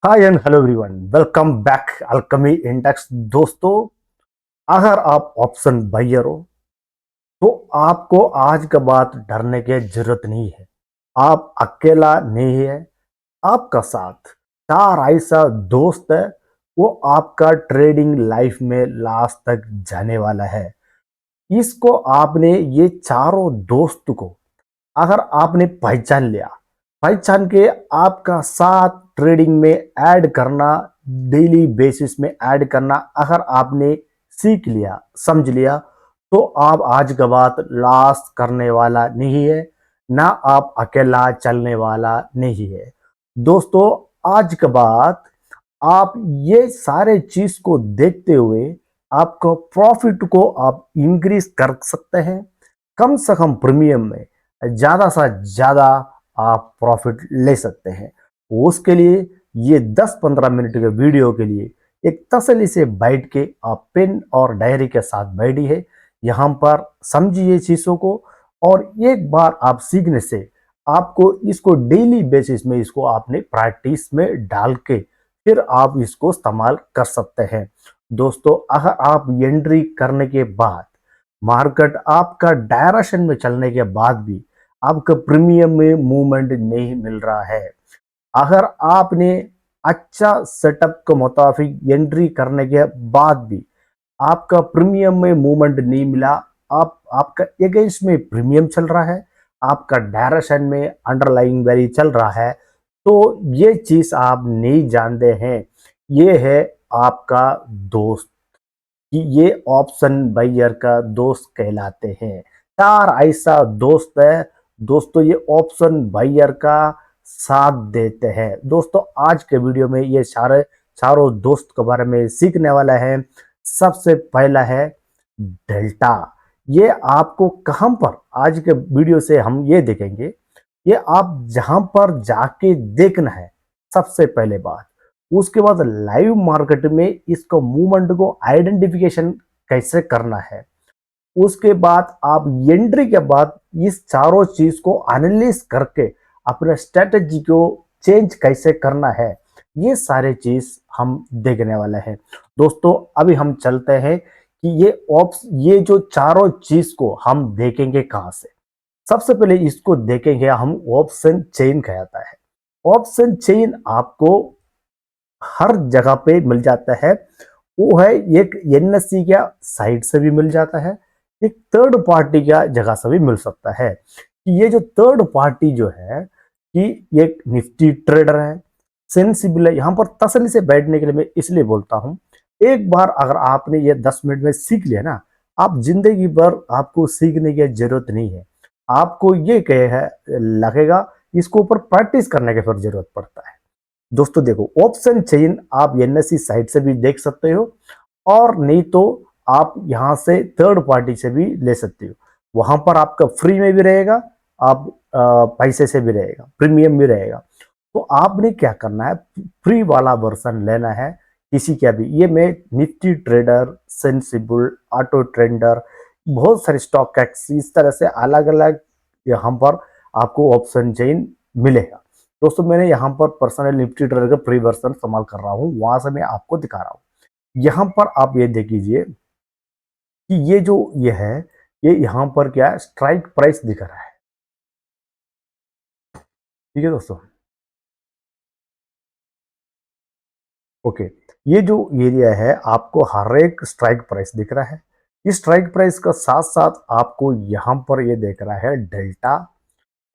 Hi and hello everyone, welcome back Alchemy index. दोस्तों, अगर आप ऑप्शन बायर हो तो आपको आज के बाद डरने की जरूरत नहीं है। आप अकेला नहीं है, आपका साथ चार ऐसा दोस्त है। वो आपका ट्रेडिंग लाइफ में लास्ट तक जाने वाला है। इसको आपने ये चारों दोस्त को अगर आपने पहचान लिया, पहचान के आपका साथ ट्रेडिंग में ऐड करना, डेली बेसिस में ऐड करना अगर आपने सीख लिया, समझ लिया, तो आप आज के बाद लॉस करने वाला नहीं है, ना आप अकेला चलने वाला नहीं है। दोस्तों, आज के बाद आप ये सारे चीज को देखते हुए आपको प्रॉफिट को आप इंक्रीज कर सकते हैं। कम से कम प्रीमियम में ज्यादा से ज्यादा आप प्रॉफिट ले सकते हैं। उसके लिए ये 10-15 मिनट के वीडियो के लिए एक तसल्ली से बैठ के आप पेन और डायरी के साथ बैठिए, यहाँ पर समझिए चीजों को। और एक बार आप सीखने से आपको इसको डेली बेसिस में इसको आपने प्रैक्टिस में डाल के फिर आप इसको इस्तेमाल कर सकते हैं। दोस्तों, अगर आप एंट्री करने के बाद मार्केट आपका डायरेक्शन में चलने के बाद भी आपका प्रीमियम में मूवमेंट नहीं मिल रहा है, अगर आपने अच्छा सेटअप के मुताबिक एंट्री करने के बाद भी आपका प्रीमियम में मूवमेंट नहीं मिला, आपका अगेंस्ट में प्रीमियम चल रहा है, आपका डायरेक्शन में अंडरलाइंग वैल्यू चल रहा है, तो ये चीज आप नहीं जानते हैं। ये है आपका दोस्त, कि ये ऑप्शन बायर का दोस्त कहलाते हैं। चार ऐसा दोस्त है दोस्तों, ये ऑप्शन बायर का साथ देते हैं। दोस्तों, आज के वीडियो में ये सारे चारों दोस्त के बारे में सीखने वाला है। सबसे पहला है डेल्टा। ये आपको कहां पर आज के वीडियो से हम ये देखेंगे, ये आप जहां पर जाके देखना है सबसे पहले बात। उसके बाद लाइव मार्केट में इसको मूवमेंट को आइडेंटिफिकेशन कैसे करना है। उसके बाद आप एंट्री के बाद इस चारों चीज को एनालिसिस करके अपने स्ट्रेटेजी को चेंज कैसे करना है, ये सारे चीज हम देखने वाले हैं। दोस्तों, अभी हम चलते हैं कि ये जो चारों चीज को हम देखेंगे कहां से। सबसे पहले इसको देखेंगे हम, ऑप्शन चेन कहता है। ऑप्शन चेन आपको हर जगह पे मिल जाता है। वो है एक एनएससी का साइट से भी मिल जाता है, एक थर्ड पार्टी का जगह से भी मिल सकता है। कि ये जो थर्ड पार्टी जो है कि एक निफ्टी ट्रेडर है, सेंसिबल है। यहाँ पर तसल्ली से बैठने के लिए मैं इसलिए बोलता हूँ, एक बार अगर आपने ये 10 मिनट में सीख लिया ना, आप जिंदगी भर आपको सीखने की जरूरत नहीं है। आपको ये कहे है लगेगा, इसको ऊपर प्रैक्टिस करने की फिर जरूरत पड़ता है। दोस्तों देखो, ऑप्शन चेन आप एनएससी साइट से भी देख सकते हो, और नहीं तो आप यहां से थर्ड पार्टी से भी ले सकते हो। वहां पर आपका फ्री में भी रहेगा, आप पैसे से भी रहेगा, प्रीमियम भी रहेगा। तो आपने क्या करना है, फ्री वाला वर्जन लेना है किसी का भी। ये मैं Nifty trader, sensible, auto trender, बहुत सारे स्टॉक एक्स, इस तरह से अलग अलग यहाँ पर आपको ऑप्शन चेन मिलेगा। दोस्तों, मैंने यहाँ पर पर्सनल निफ्टी ट्रेडर का प्री वर्जन इस्तेमाल कर रहा हूँ, वहां से मैं आपको दिखा रहा हूँ। यहाँ पर आप ये देख लीजिए कि ये जो ये है, ये यहाँ पर क्या है, स्ट्राइक प्राइस दिख रहा है। ठीक है दोस्तों, ओके। ये जो एरिया है आपको हर एक स्ट्राइक प्राइस दिख रहा है। इस स्ट्राइक प्राइस का साथ साथ आपको यहाँ पर ये देख रहा है डेल्टा,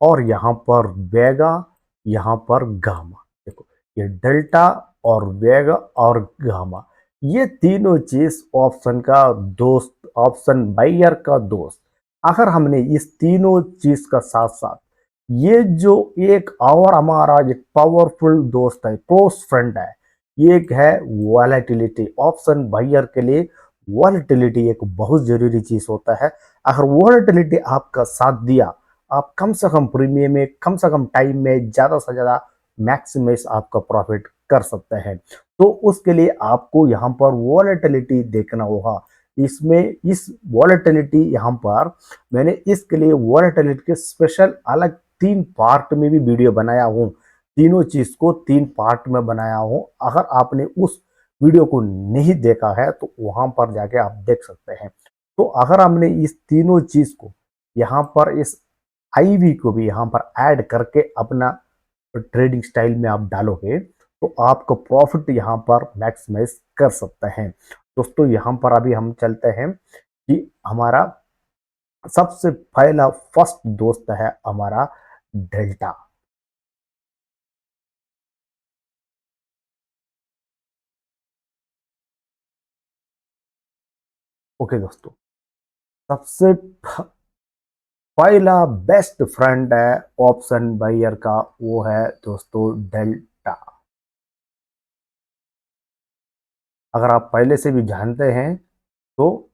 और यहाँ पर वेगा, यहाँ पर गामा। देखो, ये डेल्टा और वेगा और गामा, ये तीनों चीज ऑप्शन का दोस्त, ऑप्शन बायर का दोस्त। अगर हमने इस तीनों चीज का साथ साथ ये जो एक और हमारा एक पावरफुल दोस्त है, क्लोज फ्रेंड है, ये एक है वॉलेटिलिटी। ऑप्शन बायर के लिए वॉलेटिलिटी एक बहुत जरूरी चीज होता है। अगर वॉलेटिलिटी आपका साथ दिया, आप कम से कम प्रीमियम में, कम से कम टाइम में ज्यादा से ज्यादा मैक्सिमाइज आपका प्रॉफिट कर सकते हैं। तो उसके लिए आपको यहाँ पर वॉलेटिलिटी देखना होगा। इसमें इस वॉलेटिलिटी यहाँ पर मैंने इसके लिए वॉलेटिलिटी के स्पेशल अलग 3 पार्ट में भी वीडियो बनाया हूँ। तीनों चीज को 3 पार्ट में बनाया हूं। अगर आपने उस वीडियो को नहीं देखा है तो वहां पर जाके आप देख सकते हैं। तो अगर हमने इस तीनों चीज को यहाँ पर इस आईवी को भी यहाँ पर ऐड करके अपना ट्रेडिंग स्टाइल में आप डालोगे तो आपको प्रॉफिट यहाँ पर मैक्सिमाइज कर सकते हैं। दोस्तों यहाँ पर अभी हम चलते हैं कि हमारा सबसे पहला फर्स्ट दोस्त है हमारा डेल्टा। ओके दोस्तों, सबसे पहला बेस्ट फ्रेंड है ऑप्शन बायर का, वो है दोस्तों डेल्टा। अगर आप पहले से भी जानते हैं तो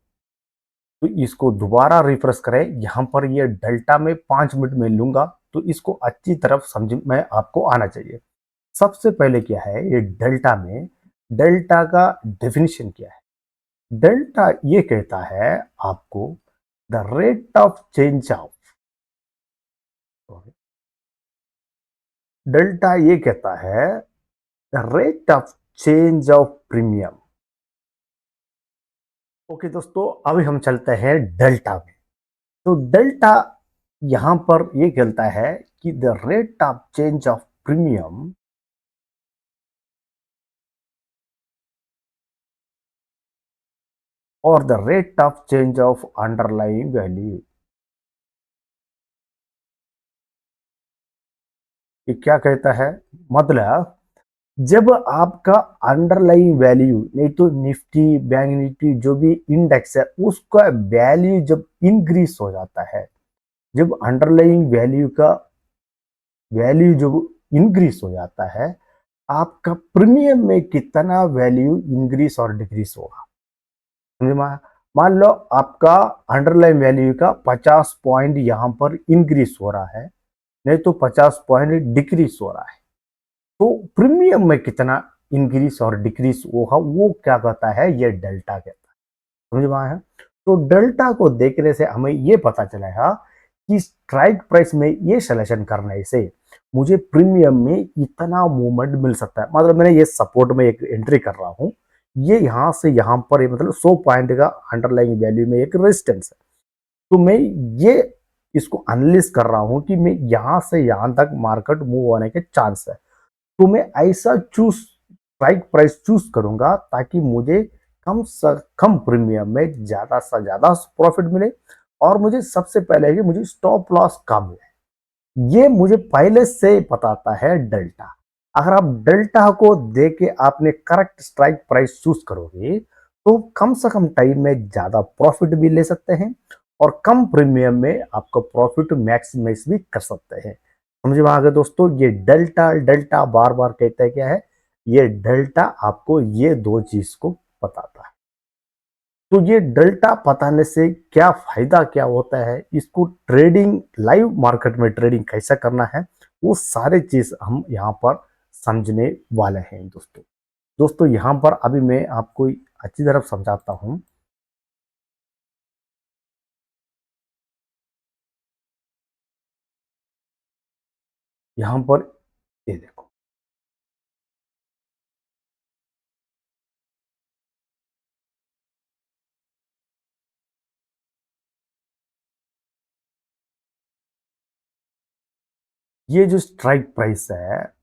इसको दोबारा रिफ्रेश करें। यहां पर ये डेल्टा में 5 मिनट में लूंगा तो इसको अच्छी तरफ समझ में आपको आना चाहिए। सबसे पहले क्या है, ये डेल्टा में डेल्टा का डेफिनेशन क्या है। डेल्टा ये कहता है आपको the rate of change of, delta ये कहता है the rate of change of premium. Okay दोस्तों, अभी हम चलते हैं डेल्टा में। तो डेल्टा यहां पर ये कहता है कि the rate of change of premium और the rate of change of underlying value. ये क्या कहता है, मतलब जब आपका अंडरलाइंग वैल्यू नहीं तो निफ्टी बैंक निफ्टी जो भी इंडेक्स है उसका वैल्यू जब इंक्रीज हो जाता है, जब अंडरलाइंग वैल्यू का वैल्यू जब इंक्रीज हो जाता है, आपका प्रीमियम में कितना वैल्यू इंक्रीज और डिक्रीज होगा। समझे? मान लो आपका अंडरलाइन वैल्यू का 50 पॉइंट यहां पर इंक्रीज हो रहा है, नहीं तो 50 पॉइंट डिक्रीज हो रहा है, तो प्रीमियम में कितना इंक्रीज और डिक्रीज होगा वो क्या कहता है, ये डेल्टा कहता है। समझ में आया? तो डेल्टा को देखने से हमें ये पता चलेगा कि स्ट्राइक प्राइस में ये सिलेक्शन करने से मुझे प्रीमियम में इतना मूवमेंट मिल सकता है। मतलब मैंने ये सपोर्ट में एक एंट्री कर रहा हूं, ये यहां से यहां पर मतलब 100 पॉइंट का अंडरलाइंग वैल्यू में एक रेजिस्टेंस है। तो मैं ये इसको एनालिसिस कर रहा हूं कि मैं यहां से यहां तक मार्केट मूव होने के चांस है। तो मैं ऐसा चूज स्ट्राइक प्राइस चूज करूंगा ताकि मुझे कम से कम प्रीमियम में ज्यादा से ज्यादा प्रॉफिट मिले और मुझे सबसे पहले कि मुझे स्टॉप लॉस कम है। ये मुझे पहले से बताता है डेल्टा। अगर आप डेल्टा को देख के आपने करेक्ट स्ट्राइक प्राइस चूज करोगे तो कम से कम टाइम में ज्यादा प्रॉफिट भी ले सकते हैं और कम प्रीमियम में आपका प्रॉफिट मैक्सिमाइज भी कर सकते हैं। समझ में आ गया दोस्तों? ये डेल्टा डेल्टा बार बार कहता है क्या है, ये डेल्टा आपको ये दो चीज को बताता है। तो ये डेल्टा बताने से क्या फायदा क्या होता है, इसको ट्रेडिंग लाइव मार्केट में ट्रेडिंग कैसा करना है, वो सारे चीज हम यहाँ पर समझने वाले हैं दोस्तों। दोस्तों यहाँ पर अभी मैं आपको अच्छी तरह समझाता हूँ। यहाँ पर ये देखो, ये जो स्ट्राइक प्राइस है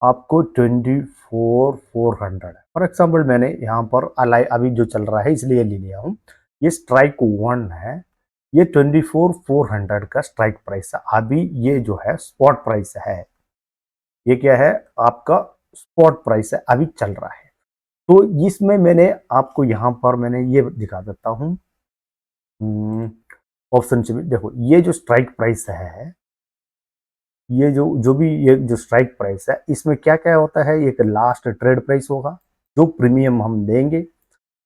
आपको 24,400 है। फॉर एग्जाम्पल मैंने यहाँ पर अलाई अभी जो चल रहा है इसलिए ले लिया हूँ। ये स्ट्राइक वन है, ये 24,400 का स्ट्राइक प्राइस है। अभी ये जो है स्पॉट प्राइस है, ये क्या है आपका स्पॉट प्राइस है अभी चल रहा है। तो इसमें मैंने आपको यहाँ पर मैंने ये दिखा देता हूँ ऑप्शन से भी देखो, ये जो स्ट्राइक प्राइस है, ये जो जो भी ये जो स्ट्राइक प्राइस है इसमें क्या क्या होता है, एक लास्ट ट्रेड प्राइस होगा जो प्रीमियम हम देंगे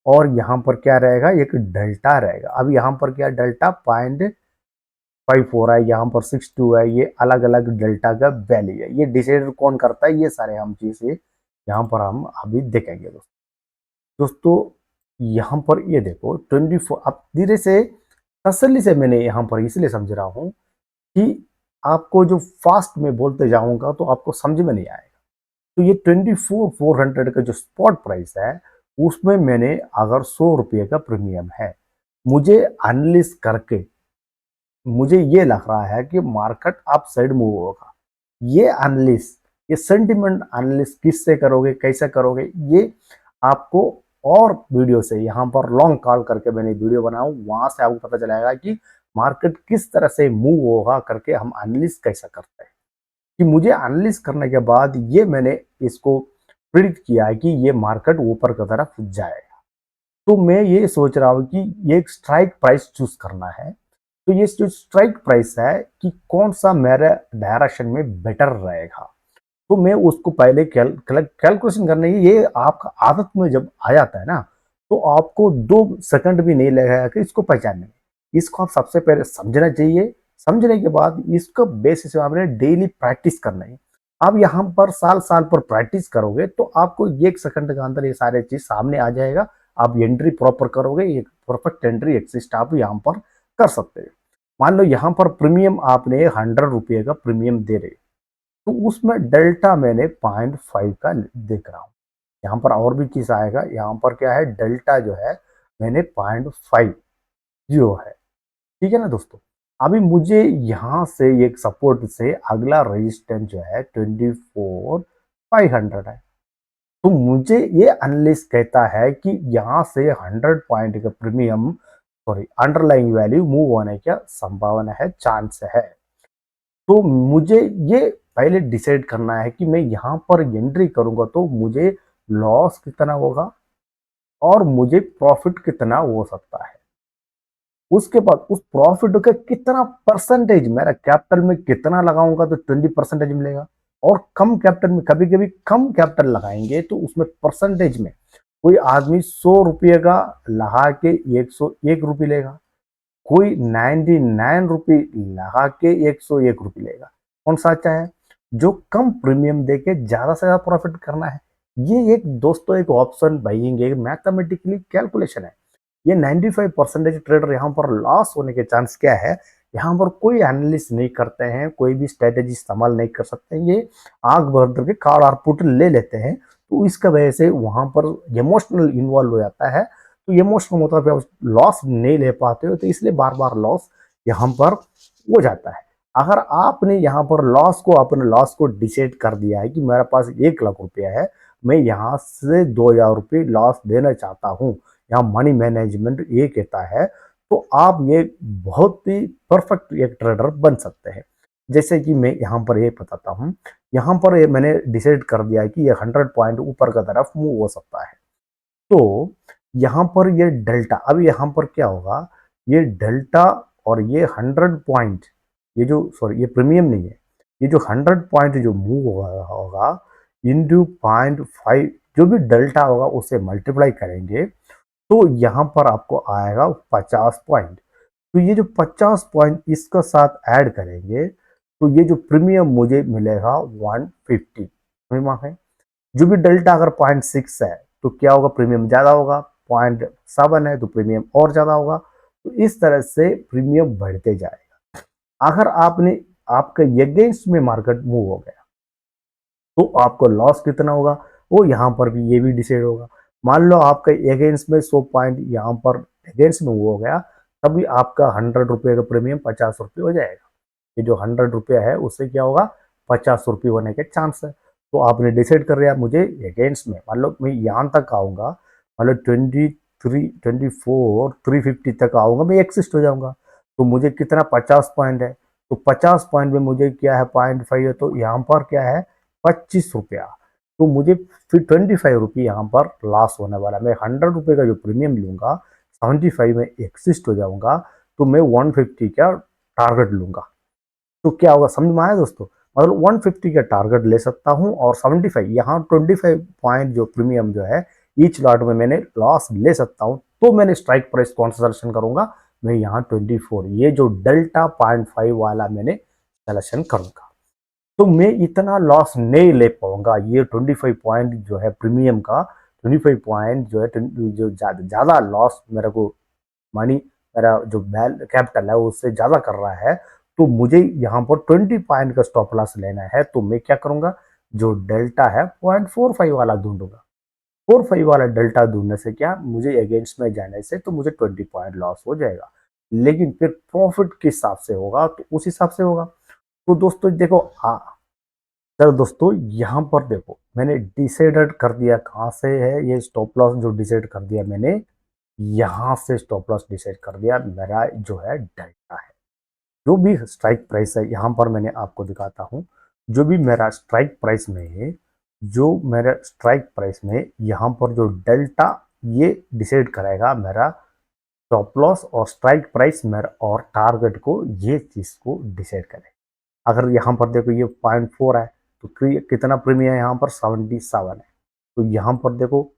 और यहाँ पर क्या रहेगा, एक डेल्टा रहेगा। अब यहाँ पर क्या डेल्टा 0.54 है, यहाँ पर 62 है, ये अलग अलग डेल्टा का वैल्यू है। ये डिसाइड कौन करता है, ये सारे हम चीजें यहाँ पर हम अभी देखेंगे दोस्तों। यहाँ पर ये देखो 24, अब धीरे से तसल्ली से मैंने यहाँ पर इसलिए समझ रहा हूँ कि आपको जो फास्ट में बोलते जाऊंगा तो आपको समझ में नहीं आएगा। तो ये 24,400 का जो स्पॉट प्राइस है, उसमें मैंने अगर 100 रुपये का प्रीमियम है, मुझे एनालिस्ट करके मुझे ये लग रहा है कि मार्केट अप साइड मूव होगा। ये एनालिस्ट, ये सेंटिमेंट एनालिस्ट किससे करोगे, कैसे करोगे, ये आपको और वीडियो से यहाँ पर लॉन्ग कॉल करके मैंने वीडियो बनाऊं, वहां से आपको पता चलेगा कि मार्केट किस तरह से मूव होगा करके हम एनालिस्ट कैसा करते हैं। कि मुझे एनालिस्ट करने के बाद ये मैंने इसको प्रिडिक्ट किया है कि ये मार्केट ऊपर की तरफ जाएगा। तो मैं ये सोच रहा हूँ कि ये एक स्ट्राइक प्राइस चूज करना है। तो ये जो स्ट्राइक प्राइस है कि कौन सा मेरे डायरेक्शन में बेटर रहेगा, तो मैं उसको पहले कैलकुलेशन करने की, ये आपका आदत में जब आ जाता है ना, तो आपको 2 सेकंड भी नहीं लगेगा कि इसको पहचानने में। इसको आप सबसे पहले समझना चाहिए। समझने के बाद इसको बेसिस पे आपने डेली प्रैक्टिस करना है। आप यहाँ पर साल साल पर प्रैक्टिस करोगे तो आपको 1 सेकंड के अंदर ये सारे चीज सामने आ जाएगा। आप एंट्री प्रॉपर करोगे, एक परफेक्ट एंट्री एक्सिस्ट आप यहाँ पर कर सकते हैं। मान लो यहाँ पर प्रीमियम आपने 100 रुपये का प्रीमियम दे रहे, तो उसमें डेल्टा मैंने 0.5 का देख रहा हूँ। यहाँ पर और भी चीज आएगा, यहाँ पर क्या है, डेल्टा जो है मैंने 0.5 जीरो है। ठीक है ना दोस्तों। अभी मुझे यहाँ से एक सपोर्ट से अगला रेजिस्टेंस जो है 24,500 है। तो मुझे ये एनालिस्ट कहता है कि यहाँ से 100 पॉइंट का premium, sorry, underlying value move होने का संभावना है, चांस है। तो मुझे ये पहले डिसाइड करना है कि मैं यहाँ पर एंट्री करूंगा तो मुझे लॉस कितना होगा और मुझे प्रॉफिट कितना हो सकता है। उसके बाद उस प्रॉफिट का कितना परसेंटेज, मेरा कैपिटल में कितना लगाऊंगा तो 20% मिलेगा। और कम कैपिटल में, कभी कभी कम कैपिटल लगाएंगे तो उसमें परसेंटेज में कोई आदमी 100 रुपये का लगा के 101 रुपये लेगा, कोई 99 रुपये लगा के 101 रुपये लेगा। कौन सा अच्छा है? जो कम प्रीमियम देके ज्यादा से ज्यादा प्रॉफिट करना है। ये एक दोस्तों एक ऑप्शन बाइंग, एक मैथमेटिकली कैलकुलेशन है। ये 95% ट्रेडर यहाँ पर लॉस होने के चांस क्या है, यहाँ पर कोई एनालिस्ट नहीं करते हैं, कोई भी स्ट्रेटेजी इस्तेमाल नहीं कर सकते हैं। ये आग भर के कॉल और पुट ले लेते हैं। तो इसका वजह से वहां पर इमोशनल इन्वॉल्व हो जाता है। तो इमोशनल मतलब आप लॉस नहीं ले पाते हो, तो इसलिए बार बार लॉस यहाँ पर हो जाता है। अगर आपने यहाँ पर लॉस को, अपने लॉस को डिसाइड कर दिया है कि मेरे पास 1 लाख रुपया है, मैं यहाँ से 2,000 रुपये लॉस देना चाहता हूँ, यहाँ मनी मैनेजमेंट ये कहता है, तो आप ये बहुत ही परफेक्ट एक ट्रेडर बन सकते हैं। जैसे कि मैं यहाँ पर ये बताता हूँ, यहाँ पर ये मैंने डिसाइड कर दिया है कि ये 100 पॉइंट ऊपर का तरफ मूव हो सकता है। तो यहाँ पर ये डेल्टा, अब यहाँ पर क्या होगा, ये डेल्टा और ये 100 पॉइंट, ये जो, सॉरी, ये प्रीमियम नहीं है, ये जो 100 पॉइंट जो मूव होगा इंटू 0.5, जो भी डेल्टा होगा उससे मल्टीप्लाई करेंगे तो यहाँ पर आपको आएगा 50 पॉइंट। तो ये जो 50 पॉइंट इसका साथ ऐड करेंगे तो ये जो प्रीमियम मुझे मिलेगा 150। जो भी डेल्टा अगर 0.6 है तो क्या होगा, प्रीमियम ज्यादा होगा। 0.7 है तो प्रीमियम और ज्यादा होगा। तो इस तरह से प्रीमियम बढ़ते जाएगा। अगर आपने, आपका अगेंस्ट में मार्केट मूव हो गया तो आपको लॉस कितना होगा, वो यहाँ पर भी ये भी डिसाइड होगा। मान लो आपका अगेंस्ट में 100 पॉइंट यहाँ पर अगेंस्ट में वो हो गया, तभी आपका 100 रुपये का प्रीमियम 50 रुपये हो जाएगा। ये जो 100 रुपया है उससे क्या होगा, 50 रुपये होने के चांस है। तो आपने डिसाइड कर लिया मुझे अगेंस्ट में, मान लो मैं यहाँ तक आऊँगा, मान लो 350 तक आऊँगा, मैं एक्सिस्ट हो जाऊँगा। तो मुझे कितना, 50 पॉइंट है, तो 50 पॉइंट में मुझे क्या है, 0.5 है, तो यहाँ पर क्या है, 25 रुपया। तो मुझे फिर 25 रुपये यहाँ पर लॉस होने वाला है। मैं 100 रुपये का जो प्रीमियम लूंगा, 75 में एक्सिस्ट हो जाऊंगा, तो मैं 150 का टारगेट लूंगा। तो क्या होगा, समझ में आया दोस्तों? मतलब 150 का टारगेट ले सकता हूं और 75, यहाँ 25 पॉइंट जो प्रीमियम जो है ईच लॉट में मैंने लॉस ले सकता हूं। तो मैंने स्ट्राइक प्राइस कौन सा सिलेक्शन करूंगा, मैं यहाँ 24, ये जो डेल्टा 0.5 वाला मैंने सिलेक्शन करूंगा। तो मैं इतना लॉस नहीं ले पाऊंगा। ये 25 पॉइंट जो है प्रीमियम का, 25 पॉइंट जो है, जो ज्यादा लॉस मेरे को, मनी, मेरा जो कैपिटल है उससे ज्यादा कर रहा है। तो मुझे यहाँ पर 20 पॉइंट का स्टॉप लॉस लेना है, तो मैं क्या करूंगा, जो डेल्टा है 0.45 वाला ढूंढूंगा। 45 वाला डेल्टा ढूंढने से क्या, मुझे अगेंस्ट में जाने से तो मुझे 20 पॉइंट लॉस हो जाएगा, लेकिन फिर प्रॉफिट किस हिसाब से होगा, तो उस हिसाब से होगा। तो दोस्तों देखो, चलो दोस्तों यहाँ पर देखो, मैंने डिसाइडेड कर दिया कहाँ से है ये स्टॉप लॉस, जो डिसाइड कर दिया मैंने, यहाँ से स्टॉप लॉस डिसाइड कर दिया, मेरा जो है डेल्टा है। जो भी स्ट्राइक प्राइस है यहाँ पर मैंने आपको दिखाता हूँ, जो भी मेरा स्ट्राइक प्राइस में है, जो मेरा स्ट्राइक प्राइस में यहाँ पर जो डेल्टा, ये डिसाइड करेगा मेरा स्टॉप लॉस और स्ट्राइक प्राइस मेरा और टारगेट को, ये चीज को डिसाइड करेगा। अगर यहाँ पर देखो ये 0.4 है, तो कितना प्रीमियम है यहाँ पर 77 है, तो यहाँ पर देखो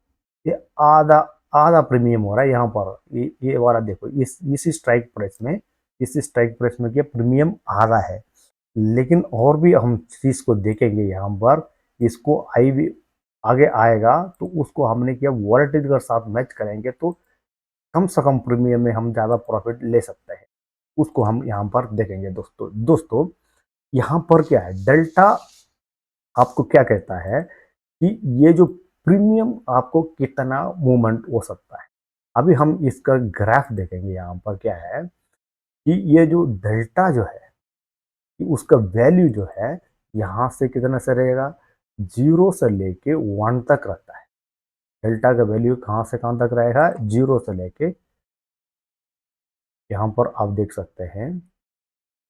ये आधा आधा प्रीमियम हो रहा है यहाँ पर, ये वाला देखो, इसी स्ट्राइक प्राइस में, इसी स्ट्राइक प्राइस में क्या प्रीमियम आधा है। लेकिन और भी हम चीज को देखेंगे यहाँ पर, इसको आई भी आगे आएगा, तो उसको हमने क्या वॉलेटिलिटी के साथ मैच करेंगे, तो कम से कम प्रीमियम में हम ज़्यादा प्रॉफिट ले सकते हैं, उसको हम यहाँ पर देखेंगे। दोस्तों यहाँ पर क्या है, डेल्टा आपको क्या कहता है कि ये जो प्रीमियम आपको कितना मूवमेंट हो सकता है। अभी हम इसका ग्राफ देखेंगे, यहाँ पर क्या है कि ये जो डेल्टा जो है, कि उसका वैल्यू जो है यहाँ से कितना से रहेगा, 0 से लेके 1 तक रहता है। डेल्टा का वैल्यू कहाँ से कहाँ तक रहेगा, 0 से लेके, यहाँ पर आप देख सकते हैं।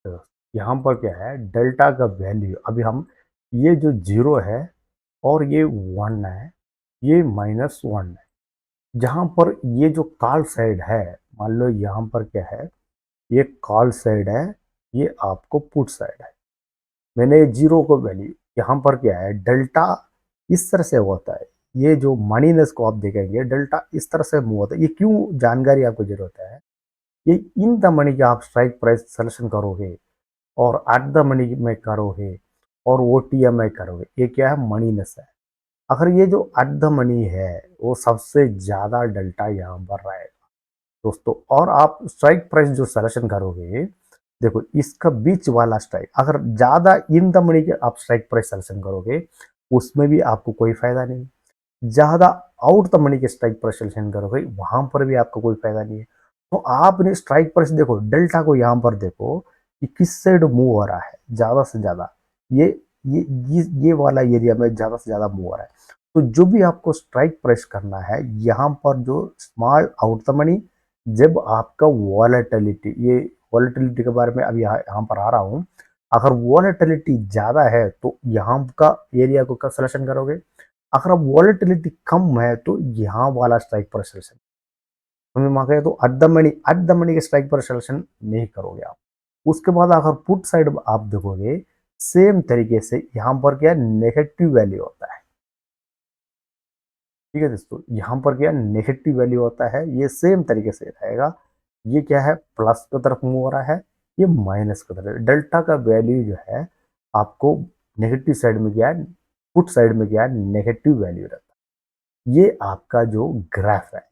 तो यहाँ पर क्या है, डेल्टा का वैल्यू, अभी हम ये जो 0 है और ये 1 है, ये -1 है। जहाँ पर ये जो कॉल साइड है, मान लो यहाँ पर क्या है, ये कॉल साइड है, ये आपको पुट साइड है। मैंने 0 को वैल्यू, यहाँ पर क्या है, डेल्टा इस तरह से होता है, ये जो मनीनेस को आप देखेंगे, डेल्टा इस तरह से मूव होता है। ये क्यों जानकारी आपको जरूरत है, ये इन द मनी का आप स्ट्राइक प्राइस सिलेक्शन करोगे और एट द मनी में करोगे और ओटीएम में करोगे, ये क्या है, मनीनेस है। अगर ये जो एट द मनी है, वो सबसे ज़्यादा डेल्टा यहाँ पर रहेगा दोस्तों। और आप स्ट्राइक प्राइस जो सिलेक्शन करोगे, देखो इसका बीच वाला स्ट्राइक, अगर ज़्यादा इन द मनी के आप स्ट्राइक प्राइस सिलेक्शन करोगे, उसमें भी आपको कोई फायदा नहीं। ज़्यादा आउट द मनी के स्ट्राइक प्राइस सिलेक्शन करोगे, वहां पर भी आपको कोई फायदा नहीं है। तो आपने स्ट्राइक प्राइस देखो, डेल्टा को यहाँ पर देखो कि किस साइड मूव हो रहा है ज़्यादा से ज़्यादा, ये ये वाला एरिया में ज़्यादा से ज़्यादा मूव हो रहा है। तो जो भी आपको स्ट्राइक प्राइस करना है, यहाँ पर जो स्मॉल आउट द मनी, जब आपका वॉलेटिलिटी, ये वॉलेटिलिटी के बारे में अभी यहाँ पर आ रहा हूँ, अगर वॉलेटिलिटी ज़्यादा है तो यहाँ का एरिया को कब सिलेक्शन करोगे, अगर अब वॉलेटिलिटी कम है तो यहाँ वाला स्ट्राइक पर सिलेक्शन, समझ में आ गया। तो एट द मनी के स्ट्राइक पर सिलेक्शन नहीं करोगे आप। उसके बाद अगर पुट साइड आप देखोगे, सेम तरीके से यहाँ पर क्या नेगेटिव वैल्यू होता है, ठीक है दोस्तों, यहाँ पर क्या नेगेटिव वैल्यू होता है, ये सेम तरीके से रहेगा। ये क्या है, प्लस की तरफ मूव हो रहा है, ये माइनस की तरफ। डेल्टा का वैल्यू जो है आपको नेगेटिव साइड में गया, पुट साइड में गया नेगेटिव वैल्यू रहता है। ये आपका जो ग्राफ है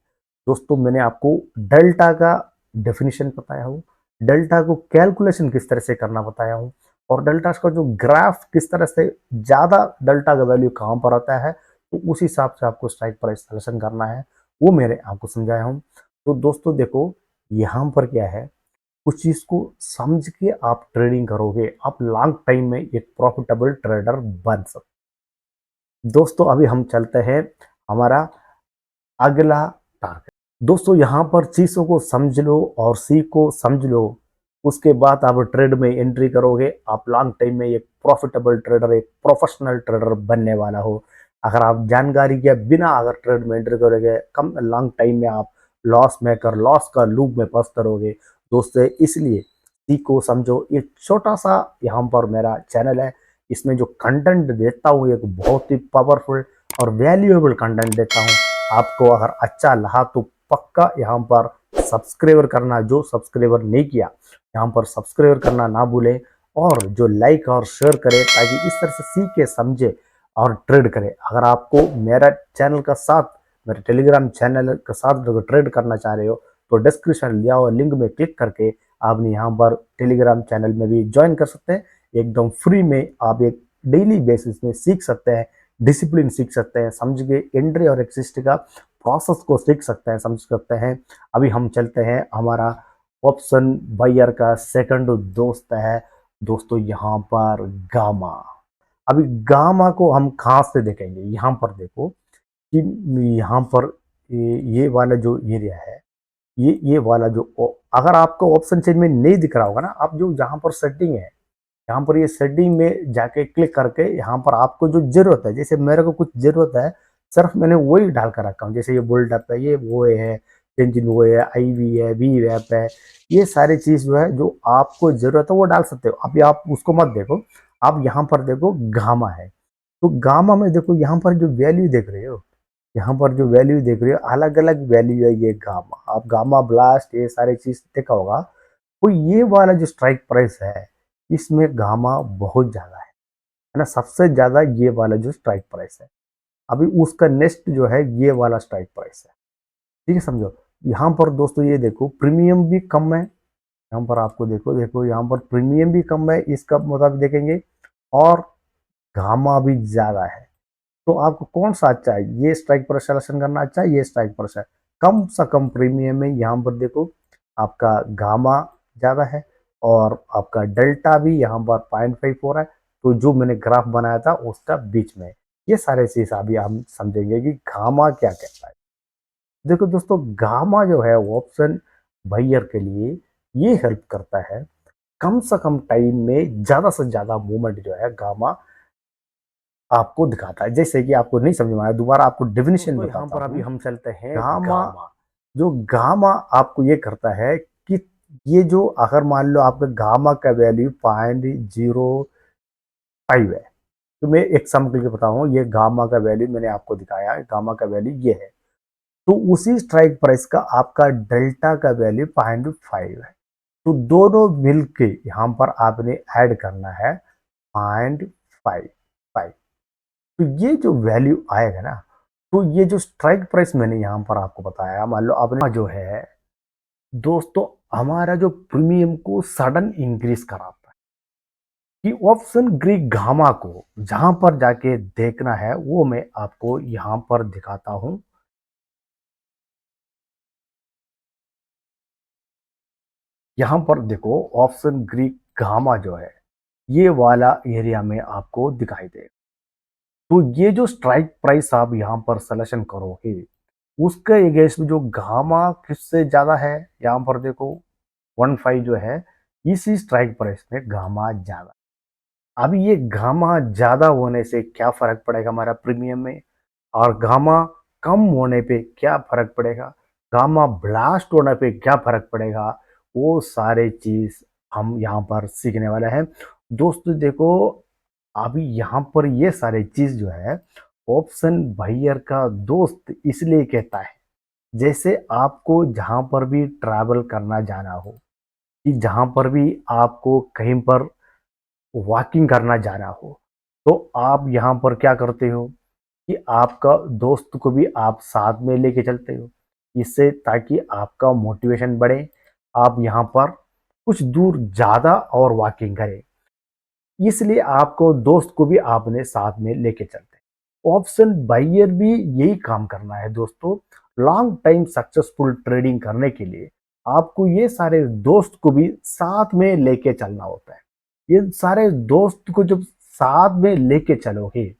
दोस्तों, मैंने आपको डेल्टा का डेफिनेशन बताया हूँ, डेल्टा को कैलकुलेशन किस तरह से करना बताया हूँ, और डेल्टा का जो ग्राफ किस तरह से ज़्यादा डेल्टा का वैल्यू कहाँ पर आता है, तो उस हिसाब से आपको स्ट्राइक प्राइस सिलेक्शन करना है, वो मैंने आपको समझाया हूँ। तो दोस्तों देखो, यहाँ पर क्या है, उस चीज़ को समझ के आप ट्रेडिंग करोगे, आप लॉन्ग टाइम में एक प्रॉफिटेबल ट्रेडर बन सकते। दोस्तों अभी हम चलते हैं हमारा अगला टारगेट। दोस्तों यहाँ पर चीज़ों को समझ लो और सीखो, समझ लो, उसके बाद आप ट्रेड में एंट्री करोगे, आप लॉन्ग टाइम में एक प्रॉफिटेबल ट्रेडर, एक प्रोफेशनल ट्रेडर बनने वाला हो। अगर आप जानकारी के बिना अगर ट्रेड में एंट्री करोगे, कम लॉन्ग टाइम में आप लॉस मेकर, लॉस का लूप में फंस करोगे दोस्तों। इसलिए सीखो, समझो। ये छोटा सा यहाँ पर मेरा चैनल है, इसमें जो कंटेंट देता हूँ एक बहुत ही पावरफुल और वैल्यूएबल कंटेंट देता हूँ। आपको अगर अच्छा लगा तो पक्का यहाँ पर सब्सक्राइबर करना, जो सब्सक्राइबर नहीं किया यहाँ पर सब्सक्राइबर करना ना भूलें, और जो लाइक और शेयर करें, ताकि इस तरह से सीखे, समझे और ट्रेड करें। अगर आपको मेरा चैनल का साथ, मेरे टेलीग्राम चैनल के साथ अगर ट्रेड करना चाह रहे हो, तो डिस्क्रिप्शन दिया हुआ लिंक में क्लिक करके आपने यहाँ पर टेलीग्राम चैनल में भी ज्वाइन कर सकते हैं। एकदम फ्री में आप एक डेली बेसिस में सीख सकते हैं, डिसिप्लिन सीख सकते हैं, समझ के एंट्री और एग्जिट का प्रोसेस को सीख सकते हैं, समझ सकते हैं। अभी हम चलते हैं, हमारा ऑप्शन बायर का सेकंड दोस्त है दोस्तों यहाँ पर गामा। अभी गामा को हम कहाँ से देखेंगे, यहाँ पर देखो कि यहाँ पर ये वाला जो एरिया है, ये वाला जो अगर आपको ऑप्शन चेंज में नहीं दिख रहा होगा ना, आप जो यहाँ पर सेटिंग है, यहाँ पर ये सेटिंग में जाके क्लिक करके यहाँ पर आपको जो जरूरत है, जैसे मेरे को कुछ जरूरत है सिर्फ मैंने वही डाल कर रखा हूँ, जैसे ये बुल्डअप है, ये वो है, इंजन वो है, आईवी है, वी वैप है, ये सारी चीज जो है जो आपको जरूरत है वो डाल सकते हो। अभी आप उसको मत देखो, आप यहाँ पर देखो गामा है, तो गामा में देखो यहाँ पर जो वैल्यू देख रहे हो, यहाँ पर जो वैल्यू देख रहे हो अलग अलग वैल्यू है। ये गामा, आप गामा ब्लास्ट ये सारी चीज देखा होगा। तो ये वाला जो स्ट्राइक प्राइस है इसमें गामा बहुत ज्यादा है ना, सबसे ज्यादा ये वाला जो स्ट्राइक प्राइस है। अभी उसका नेक्स्ट जो है ये वाला स्ट्राइक प्राइस है, ठीक है, समझो। यहाँ पर दोस्तों ये देखो प्रीमियम भी कम है, यहाँ पर आपको देखो देखो यहाँ पर प्रीमियम भी कम है इसका मुताबिक देखेंगे, और गामा भी ज्यादा है। तो आपको कौन सा अच्छा है, ये स्ट्राइक पर सिलेक्शन करना अच्छा है, ये स्ट्राइक पर है। कम से कम प्रीमियम में यहाँ पर देखो आपका गामा ज़्यादा है, और आपका डेल्टा भी यहाँ पर 0.54 है। तो जो मैंने ग्राफ बनाया था उसका बीच में ये सारे चीज अभी हम समझेंगे कि गामा क्या कहता है। देखो दोस्तों, गामा जो है वो ऑप्शन बायर के लिए ये हेल्प करता है, कम से कम टाइम में ज्यादा से ज्यादा मूवमेंट जो है गामा आपको दिखाता है। जैसे कि आपको नहीं समझ में आया, दोबारा आपको डेफिनेशन बताता हूं। यहाँ पर अभी हम चलते हैं गामा। जो गामा आपको ये करता है कि ये जो अगर मान लो आपका गामा का वैल्यू 0.05 है, तो मैं एक सम के लिए बताऊं, ये गामा का वैल्यू मैंने आपको दिखाया है, गामा का वैल्यू ये है। तो उसी स्ट्राइक प्राइस का आपका डेल्टा का वैल्यू 0.5 है। तो दोनों मिलके यहाँ पर आपने ऐड करना है 0.55। तो ये जो वैल्यू आएगा ना, तो ये जो स्ट्राइक प्राइस मैंने यहाँ पर आपको बताया, मान लो आपने जो है दोस्तों हमारा जो प्रीमियम को सडन इंक्रीज कराता है, कि ऑप्शन ग्रीक गामा को जहां पर जाके देखना है वो मैं आपको यहां पर दिखाता हूं। यहां पर देखो ऑप्शन ग्रीक गामा जो है ये वाला एरिया में आपको दिखाई देगा। तो ये जो स्ट्राइक प्राइस आप यहां पर सिलेक्शन करोगे उसके अगेंस्ट में जो गामा किससे ज्यादा है, यहां पर देखो 1.5 जो है, इसी स्ट्राइक प्राइस में गामा ज्यादा। अब ये गामा ज्यादा होने से क्या फर्क पड़ेगा हमारा प्रीमियम में, और गामा कम होने पे क्या फर्क पड़ेगा, गामा ब्लास्ट होने पे क्या फर्क पड़ेगा, वो सारे चीज हम यहाँ पर सीखने वाले हैं दोस्तों। देखो अभी यहाँ पर ये सारे चीज जो है ऑप्शन बायर का दोस्त इसलिए कहता है, जैसे आपको जहां पर भी ट्रैवल करना जाना हो, कि जहां पर भी आपको कहीं पर वॉकिंग करना जाना हो, तो आप यहाँ पर क्या करते हो कि आपका दोस्त को भी आप साथ में लेके चलते हो, इससे ताकि आपका मोटिवेशन बढ़े, आप यहाँ पर कुछ दूर ज़्यादा और वॉकिंग करें, इसलिए आपको दोस्त को भी आपने साथ में लेके चलते हैं। ऑप्शन बायर भी यही काम करना है दोस्तों, लॉन्ग टाइम सक्सेसफुल ट्रेडिंग करने के लिए आपको ये सारे दोस्त को भी साथ में लेके चलना होता है। ये सारे दोस्त को जब साथ में लेके चलोगे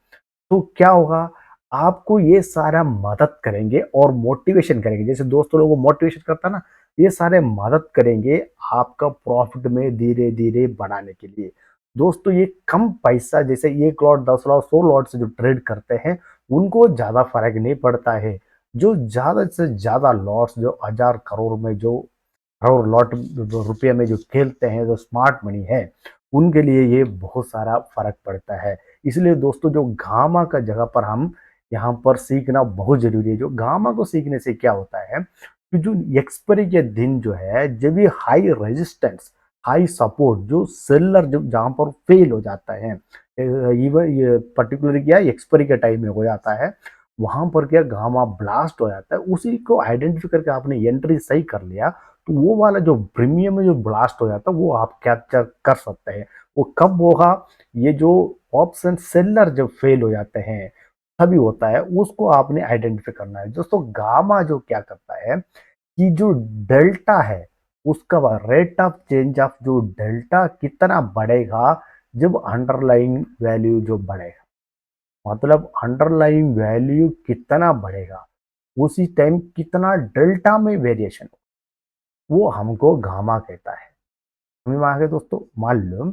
तो क्या होगा, आपको ये सारा मदद करेंगे और मोटिवेशन करेंगे, जैसे दोस्तों लोगों को मोटिवेशन करता है ना, ये सारे मदद करेंगे आपका प्रॉफिट में धीरे धीरे बढ़ाने के लिए। दोस्तों ये कम पैसा, जैसे 1 लॉट 10 लॉट 100 लॉट से जो ट्रेड करते हैं उनको ज्यादा फर्क नहीं पड़ता है। जो ज्यादा से ज्यादा लॉट्स, जो 1000 करोड़ में जो करोड़ लॉट रुपये में जो खेलते हैं, जो स्मार्ट मनी है, उनके लिए ये बहुत सारा फर्क पड़ता है। इसलिए दोस्तों जो गामा का जगह पर हम यहाँ पर सीखना बहुत जरूरी है। जो गामा को सीखने से क्या होता है कि जो एक्सपायरी के दिन जो है, जब भी हाई रेजिस्टेंस हाई सपोर्ट जो सेलर जब जहाँ पर फेल हो जाता है, इवन ये पर्टिकुलर क्या एक्सपायरी के टाइम में हो जाता है, वहां पर क्या गामा ब्लास्ट हो जाता है, उसी को आइडेंटिफाई करके आपने एंट्री सही कर लिया तो वो वाला जो प्रीमियम में जो ब्लास्ट हो जाता है वो आप कैप्चर कर सकते हैं। वो कब होगा? ये जो ऑप्शन सेलर जब फेल हो जाते हैं तभी होता है, उसको आपने आइडेंटिफाई करना है दोस्तों। गामा जो क्या करता है कि जो डेल्टा है उसका रेट ऑफ चेंज ऑफ जो डेल्टा कितना बढ़ेगा जब अंडरलाइंग वैल्यू जो बढ़ेगा, मतलब अंडरलाइंग वैल्यू कितना बढ़ेगा उसी टाइम कितना डेल्टा में वेरिएशन, वो हमको गामा कहता है। समझ में आ गया दोस्तों? मान लो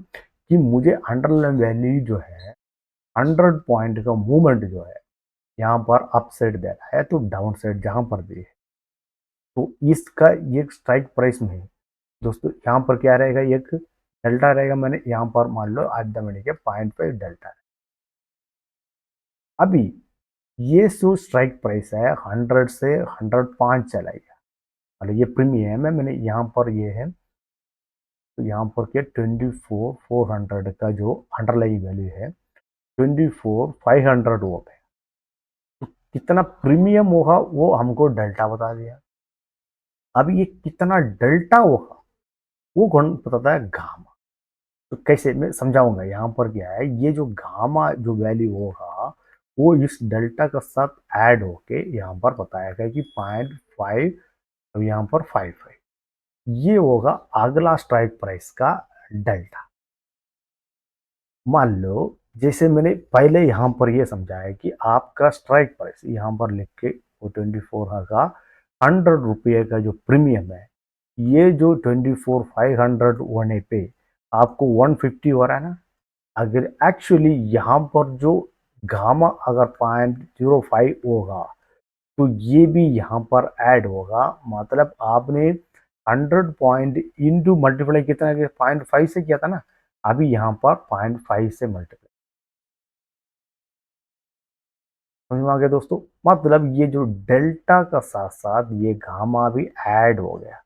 कि मुझे अंडरलाइन वैल्यू जो है 100 पॉइंट का मूवमेंट जो है यहाँ पर अप साइड दे रहा है तो डाउन साइड जहां पर भी है, तो इसका एक स्ट्राइक प्राइस में दोस्तों यहाँ पर क्या रहेगा, एक डेल्टा रहेगा। मैंने यहाँ पर मान लो आज द मिनट के 0.5 डेल्टा। अभी ये जो स्ट्राइक प्राइस है 100 से 105 चला गया, मतलब ये प्रीमियम है। मैंने यहाँ पर ये है तो यहाँ पर क्या 24,400 का जो अंडरलाइंग वैल्यू है 24,500 वो है। तो कितना प्रीमियम होगा वो हमको डेल्टा बता दिया। अब ये कितना डेल्टा होगा वो कौन बताता है? गामा। तो कैसे मैं समझाऊंगा, यहाँ पर क्या है, ये जो गामा जो वैल्यू होगा वो इस डेल्टा के साथ ऐड होके यहाँ पर बताया गया कि 0.5, अब यहाँ पर 5 है। ये होगा अगला स्ट्राइक प्राइस का डेल्टा। मान लो जैसे मैंने पहले यहाँ पर ये समझाया कि आपका स्ट्राइक प्राइस यहाँ पर लिख के वो 24 का 100 रुपये का जो प्रीमियम है, ये जो 24,500 होने पे आपको 150 हो रहा है ना। अगर एक्चुअली यहाँ पर जो गामा अगर 0.05 होगा तो ये भी यहाँ पर ऐड होगा, मतलब आपने 100 पॉइंट इंटू मल्टीप्लाई कितना 0.5 से किया था ना, अभी यहाँ पर 0.5 से मल्टीप्लाई। समझ में आ गया दोस्तों? मतलब ये जो डेल्टा का साथ साथ ये गामा भी ऐड हो गया।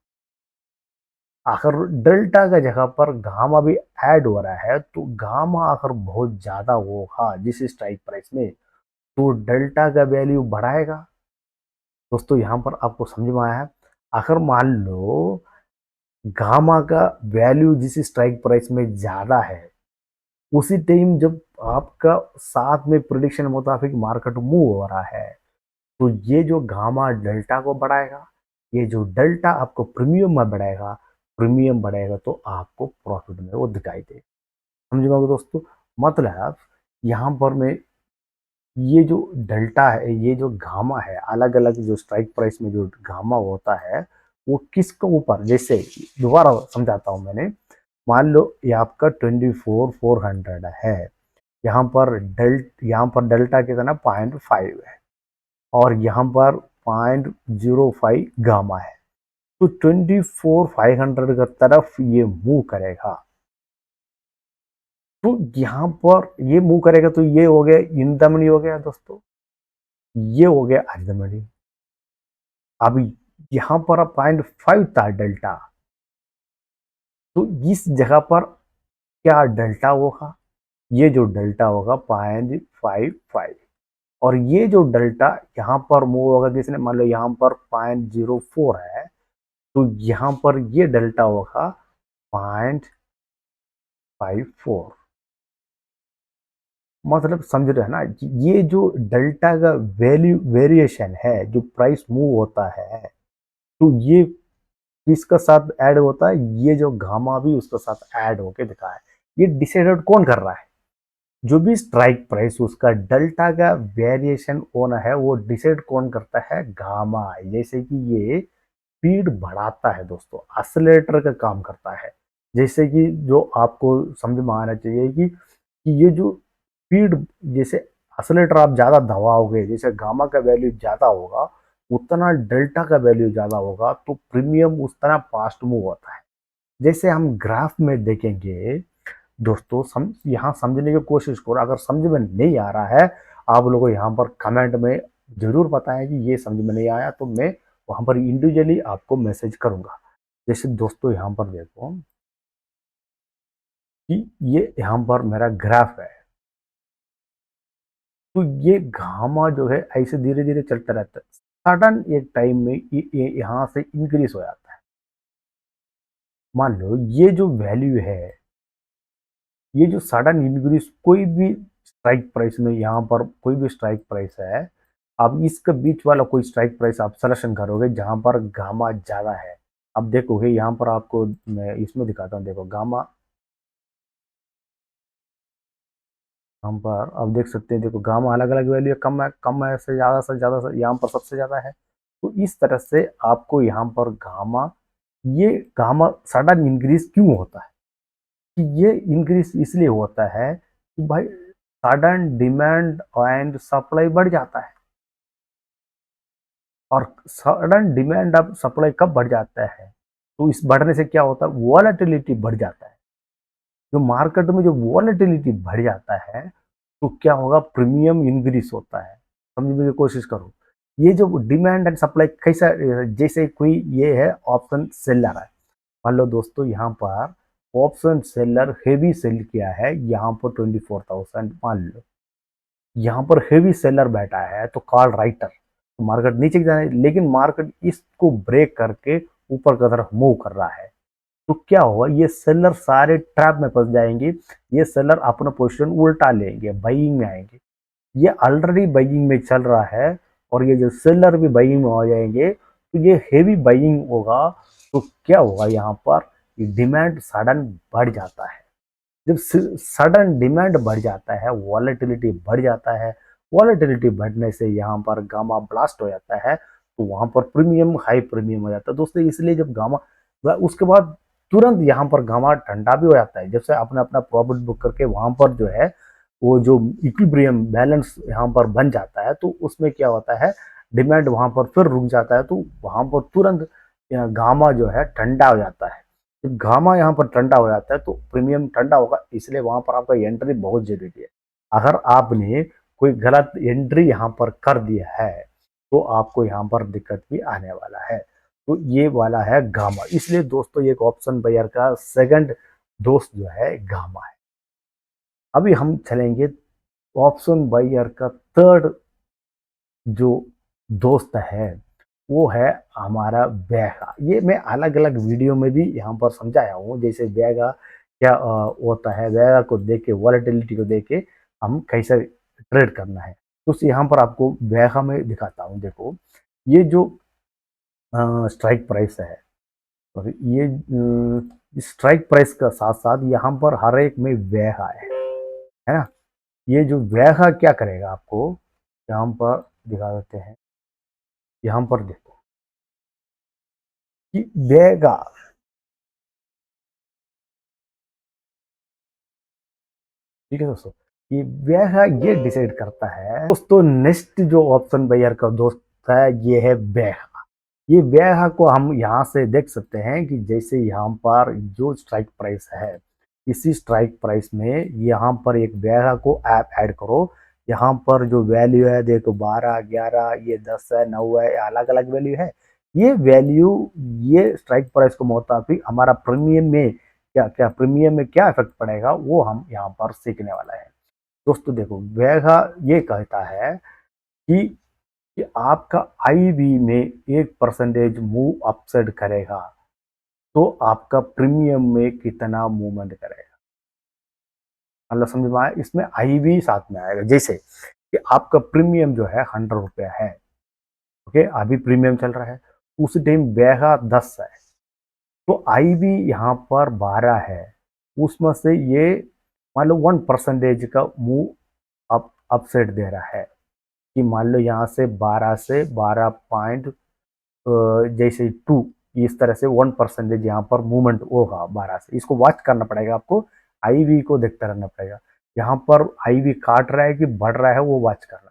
अगर डेल्टा का जगह पर गामा भी ऐड हो रहा है तो गामा अगर बहुत ज्यादा होगा जिस स्ट्राइक प्राइस में, तो डेल्टा का वैल्यू बढ़ाएगा। दोस्तों यहाँ पर आपको समझ में आया है? अगर मान लो गामा का वैल्यू जिस स्ट्राइक प्राइस में ज्यादा है, उसी टाइम जब आपका साथ में प्रिडिक्शन मुताबिक मार्केट मूव हो रहा है तो ये जो गामा डेल्टा को बढ़ाएगा, ये जो डेल्टा आपको प्रीमियम में बढ़ाएगा, प्रीमियम बढ़ेगा तो आपको प्रॉफिट में वो दिखाई दे। समझिएगा दोस्तों? मतलब यहाँ पर मैं ये जो डेल्टा है, ये जो गामा है, अलग अलग जो स्ट्राइक प्राइस में जो गामा होता है वो किसके ऊपर, जैसे दोबारा समझाता हूँ मैंने। मान लो ये आपका 24,400 है, यहाँ पर डेल्टा कितना 0.5 है और यहाँ पर 0.05 गामा है, तो 24,500 की तरफ ये मूव करेगा। तो यहाँ पर ये मूव करेगा तो ये हो गया इन द मनी हो गया दोस्तों, ये हो गया एट द मनी। अभी यहाँ पर 0.5 था डेल्टा, तो इस जगह पर क्या डेल्टा होगा? ये जो डेल्टा होगा 0.55, और ये जो डेल्टा यहाँ पर मूव होगा, जिसने मान लो यहाँ पर 0.04 है तो यहाँ पर ये डेल्टा होगा 0.54। मतलब समझ रहे हैं ना, ये जो डेल्टा का वैल्यू वेरिएशन है जो प्राइस मूव होता है, तो ये किसका साथ ऐड होता है? ये जो गामा भी उसके साथ ऐड होके दिखा है। ये डिसाइडेड कौन कर रहा है? जो भी स्ट्राइक प्राइस उसका डेल्टा का वेरिएशन होना है वो डिसाइड कौन करता है? गामा। जैसे कि ये स्पीड बढ़ाता है दोस्तों, एक्सेलरेटर का काम करता है। जैसे कि जो आपको समझ में आना चाहिए कि ये जो स्पीड, जैसे एक्सेलरेटर आप ज़्यादा दबाओगे, जैसे गामा का वैल्यू ज़्यादा होगा उतना डेल्टा का वैल्यू ज़्यादा होगा, तो प्रीमियम उस तरह फास्ट मूव होता है। जैसे हम ग्राफ में देखेंगे दोस्तों, यहाँ समझने की कोशिश करो। अगर समझ में नहीं आ रहा है आप लोगों को यहाँ पर कमेंट में जरूर बताएं कि ये समझ में नहीं आया, तो मैं वहाँ पर इंडिविजुअली आपको मैसेज करूंगा। जैसे दोस्तों यहाँ पर देखो कि ये यहाँ पर मेरा ग्राफ है, तो ये गामा जो है ऐसे धीरे धीरे चलता रहता है, सडन एक टाइम में ये यहाँ से इंक्रीज हो जाता है। मान लो ये जो वैल्यू है, ये जो सडन इंक्रीज कोई भी स्ट्राइक प्राइस में, यहाँ पर कोई भी स्ट्राइक प्राइस है, आप इसके बीच वाला कोई स्ट्राइक प्राइस आप सिलेक्शन करोगे जहां पर गामा ज्यादा है। अब देखोगे यहाँ पर आपको मैं इसमें दिखाता हूँ, देखो गामा, यहाँ पर आप देख सकते हैं, देखो गामा अलग अलग वैल्यू है, कम है से ज्यादा से यहाँ पर सबसे ज्यादा है। तो इस तरह से आपको यहाँ पर गामा, ये गामा सडन इंक्रीज क्यों होता है, कि ये इंक्रीज इसलिए होता है कि भाई सडन डिमांड एंड सप्लाई बढ़ जाता है। और सडन डिमांड अब सप्लाई कब बढ़ जाता है, तो इस बढ़ने से क्या होता है, वॉलेटिलिटी बढ़ जाता है। जो मार्केट में जो वॉलेटिलिटी बढ़ जाता है तो क्या होगा, प्रीमियम इंक्रीज होता है। समझने की कोशिश करो, ये जो डिमांड एंड सप्लाई कैसा, जैसे कोई ये है ऑप्शन सेलर है, मान लो दोस्तों यहाँ पर ऑप्शन सेलर हेवी सेल किया है, यहाँ पर 24,000 मान लो, यहाँ पर हेवी सेलर बैठा है तो कॉल राइटर, तो मार्केट नीचे जाना है, लेकिन मार्केट इसको ब्रेक करके ऊपर की तरफ मूव कर रहा है। तो क्या होगा, ये सेलर सारे ट्रैप में फंस जाएंगे, ये सेलर अपना पोजीशन उल्टा लेंगे, बाइंग में आएंगे। ये ऑलरेडी बाइंग में चल रहा है और ये जो सेलर भी बाइंग में आ जाएंगे, तो ये हेवी बाइंग होगा। तो क्या होगा, यहाँ पर डिमांड सडन बढ़ जाता है। जब सडन डिमांड बढ़ जाता है, वॉलेटिलिटी बढ़ जाता है, वॉलेटिलिटी बढ़ने से यहाँ पर गामा ब्लास्ट हो जाता है, तो वहां पर प्रीमियम हाई प्रीमियम हो जाता है दोस्तों। इसलिए जब गामा, उसके बाद तुरंत यहाँ पर गामा ठंडा भी हो जाता है, जब से आपने अपना प्रॉफिट बुक करके वहां पर जो है वो जो इक्विलिब्रियम बैलेंस यहाँ पर बन जाता है, तो उसमें क्या होता है, डिमांड वहां पर फिर रुक जाता है, तो वहां पर तुरंत गामा जो है ठंडा हो जाता है। जब गामा यहाँ पर ठंडा हो जाता है तो प्रीमियम ठंडा होगा, इसलिए वहां पर आपका एंट्री बहुत जरूरी है। अगर आपने कोई गलत एंट्री यहाँ पर कर दिया है तो आपको यहाँ पर दिक्कत भी आने वाला है। तो ये वाला है गामा, इसलिए दोस्तों ये ऑप्शन बायर का सेकंड दोस्त जो है गामा है। अभी हम चलेंगे ऑप्शन बायर का थर्ड जो दोस्त है, वो है हमारा बैगा। ये मैं अलग अलग वीडियो में भी यहाँ पर समझाया हूँ, जैसे बैगा क्या होता है, बैगा को देख के, वॉलेटिलिटी को देख के हम कैसे ट्रेड करना है। तो यहाँ पर आपको बैगा में दिखाता हूँ, देखो ये जो स्ट्राइक प्राइस है, और ये स्ट्राइक प्राइस का साथ साथ यहाँ पर हर एक में बैगा है ना। ये जो बैगा क्या करेगा आपको यहाँ पर दिखा देते हैं, यहाँ पर देखो कि बैगा, ठीक है दोस्तों, ये बैगा ये डिसाइड करता है दोस्तों। नेक्स्ट जो ऑप्शन बायर का दोस्त है ये है बैगा। ये बैगा को हम यहाँ से देख सकते हैं कि जैसे यहाँ पर जो स्ट्राइक प्राइस है, इसी स्ट्राइक प्राइस में यहाँ पर एक बैगा को ऐप ऐड करो। यहाँ पर जो वैल्यू है देखो 12, 11, ये 10 है, 9 है, अलग अलग वैल्यू है। ये वैल्यू, ये स्ट्राइक प्राइस को मुताबिक हमारा प्रीमियम में क्या क्या, प्रीमियम में क्या इफेक्ट पड़ेगा वो हम यहाँ पर सीखने वाला है दोस्तों। देखो वेगा ये कहता है कि आपका आईवी में 1% मूव अपसाइड करेगा तो आपका प्रीमियम में कितना मूवमेंट करेगा, मतलब समझ में आया। इसमें आईवी साथ में आएगा, जैसे कि आपका प्रीमियम जो है 100 रुपया है, ओके, अभी प्रीमियम चल रहा है, उस टाइम वेगा 10 है, तो आईवी यहाँ पर 12 है, उसमें से ये मान लो 1% का मूव अपसेट दे रहा है, कि मान लो यहाँ से 12 से 12 पॉइंट जैसे 2, इस तरह से 1% यहाँ पर मूवमेंट होगा 12 से। इसको वॉच करना पड़ेगा आपको, आईवी को देखते रहना पड़ेगा। यहाँ पर आईवी काट रहा है कि बढ़ रहा है वो वॉच कर रहा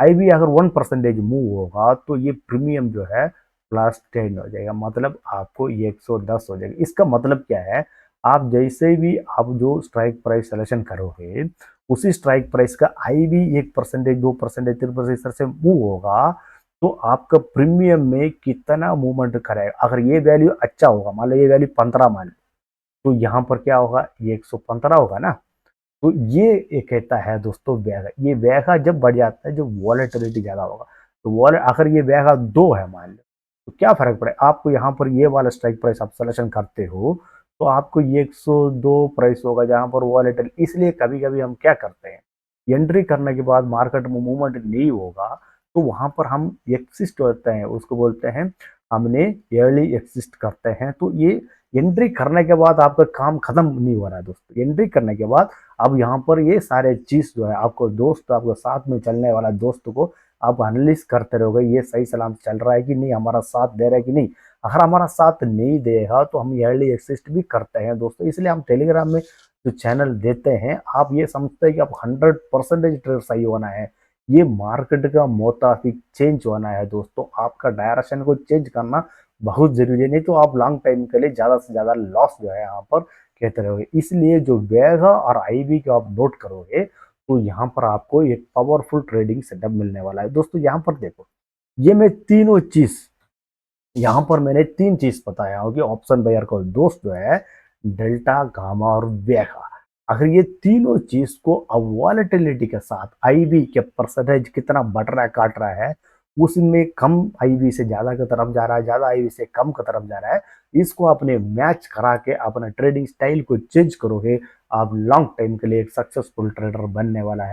है। आईवी अगर 1% मूव होगा तो ये प्रीमियम जो है +10 हो जाएगा, मतलब आपको 110 हो जाएगा। इसका मतलब क्या है, आप जैसे भी आप जो स्ट्राइक प्राइस सिलेक्शन करोगे, उसी स्ट्राइक प्राइस का आईवी 1%, 2%, 3% इस तरह से मूव होगा, तो आपका प्रीमियम में कितना मूवमेंट करेगा। अगर ये वैल्यू अच्छा होगा, मान लो ये वैल्यू 15 मान लो, तो यहाँ पर क्या होगा, ये 115 होगा ना। तो ये कहता है दोस्तों वेगा, ये वेगा जब बढ़ जाता है जब वॉलेटिलिटी ज्यादा होगा। तो वॉलेट अगर ये वेगा 2 है मान लो, तो क्या फर्क पड़े आपको, यहाँ पर ये वाला स्ट्राइक प्राइस आप सिलेक्शन करते हो तो आपको ये 102 प्राइस होगा जहां पर वॉलेटिल। इसलिए कभी कभी हम क्या करते हैं, एंट्री करने के बाद मार्केट में मूवमेंट नहीं होगा तो वहां पर हम एक्सिस्ट होते हैं, उसको बोलते हैं हमने ईयरली एक्सिस्ट करते हैं। तो ये एंट्री करने के बाद आपका काम खत्म नहीं हो रहा है दोस्तों। एंट्री करने के बाद अब यहाँ पर ये सारे चीज जो है आपको दोस्त, आपको साथ में चलने वाला दोस्त को आप एनालिस करते रहोगे, ये सही सलामत चल रहा है कि नहीं, हमारा साथ दे रहा है कि नहीं। अगर हमारा साथ नहीं देगा तो हम ईयरली एक्सिस्ट भी करते हैं दोस्तों। इसलिए हम टेलीग्राम में जो चैनल देते हैं, आप ये समझते हैं कि आप 100% ट्रेड सही होना है, ये मार्केट का मुताबिक चेंज होना है दोस्तों। आपका डायरेक्शन को चेंज करना बहुत जरूरी है, नहीं तो आप लॉन्ग टाइम के लिए ज्यादा से ज्यादा लॉस जो है यहाँ पर कहते रहोगे। इसलिए जो वेगा और आईबी को आप नोट करोगे तो यहाँ पर आपको एक पावरफुल ट्रेडिंग सेटअप मिलने वाला है दोस्तों। यहाँ पर देखो, ये मैं तीनों चीज, यहाँ पर मैंने तीन चीज बताया हो कि ऑप्शन बायर को दोस्त जो है डेल्टा, गामा और वेगा। अगर ये तीनों चीज को अब वॉलेटिलिटी के साथ आईबी के परसेंटेज कितना बढ़ रहा है, काट रहा है, उसमें कम आईबी से ज्यादा की तरफ जा रहा है, ज्यादा आईबी से कम की तरफ जा रहा है, इसको अपने मैच करा के अपना ट्रेडिंग स्टाइल को चेंज करोगे, आप लॉन्ग टाइम के लिए एक सक्सेसफुल ट्रेडर बनने वाला है।